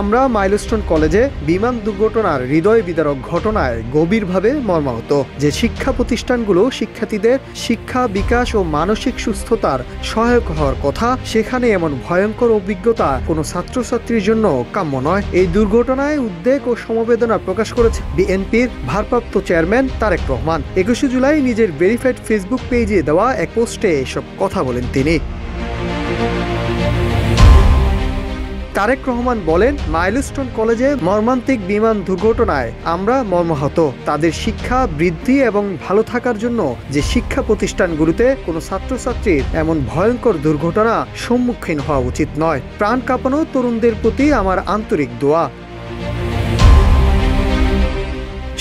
আমরা মাইলস্টোন কলেজে বিমান দুর্ঘটনার হৃদয় বিদারক ঘটনায় গভীরভাবে মর্মাহত। যে শিক্ষা প্রতিষ্ঠানগুলো শিক্ষার্থীদের শিক্ষা বিকাশ ও মানসিক সুস্থতার সহায়ক হওয়ার কথা, সেখানে এমন ভয়ঙ্কর অভিজ্ঞতা কোনো ছাত্রছাত্রীর জন্য কাম্য নয়। এই দুর্ঘটনায় উদ্বেগ ও সমবেদনা প্রকাশ করেছে বিএনপির ভারপ্রাপ্ত চেয়ারম্যান তারেক রহমান। 21 জুলাই নিজের ভেরিফাইড ফেসবুক পেজে দেওয়া এক পোস্টে এসব কথা বলেন তিনি। তারেক রহমান বলেন, মাইলস্টোন কলেজে মর্মান্তিক বিমান দুর্ঘটনায় আমরা মর্মাহত। তাদের শিক্ষা বৃদ্ধি এবং ভালো থাকার জন্য যে শিক্ষা প্রতিষ্ঠানগুলোতে কোনো ছাত্রছাত্রীর এমন ভয়ঙ্কর দুর্ঘটনা সম্মুখীন হওয়া উচিত নয়। প্রাণ কাঁপানো তরুণদের প্রতি আমার আন্তরিক দোয়া।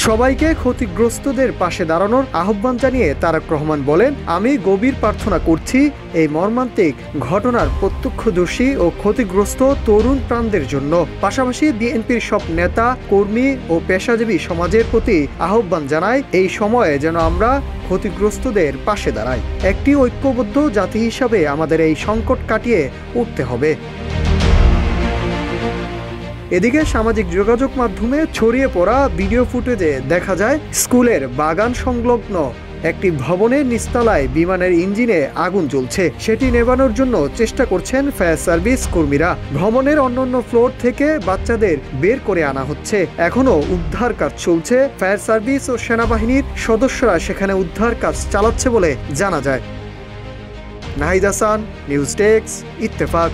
সবাইকে ক্ষতিগ্রস্তদের পাশে দাঁড়ানোর আহ্বান জানিয়ে তারেক রহমান বলেন, আমি গভীর প্রার্থনা করছি এই মর্মান্তিক ঘটনার প্রত্যক্ষদর্শী ও ক্ষতিগ্রস্ত তরুণ প্রাণদের জন্য। পাশাপাশি বিএনপির সব নেতা কর্মী ও পেশাজীবী সমাজের প্রতি আহ্বান জানাই, এই সময়ে যেন আমরা ক্ষতিগ্রস্তদের পাশে দাঁড়াই। একটি ঐক্যবদ্ধ জাতি হিসাবে আমাদের এই সংকট কাটিয়ে উঠতে হবে। এদিকে সামাজিক যোগাযোগ মাধ্যমে ছড়িয়ে পড়া ভিডিও ফুটেজে দেখা যায় স্কুলের বাগান সংলগ্ন একটি ভবনের নিচতলায় বিমানের ইঞ্জিনে আগুন জ্বলছে। সেটি নেভানোর জন্য চেষ্টা করছেন ফায়ার সার্ভিস কর্মীরা। ভবনের অন্যান্য ফ্লোর থেকে বাচ্চাদের বের করে আনা হচ্ছে। এখনো উদ্ধার কাজ চলছে। ফায়ার সার্ভিস ও সেনাবাহিনীর সদস্যরা সেখানে উদ্ধার কাজ চালাচ্ছে বলে জানা যায়। Nahid Hasan, news desk, Ittefaq.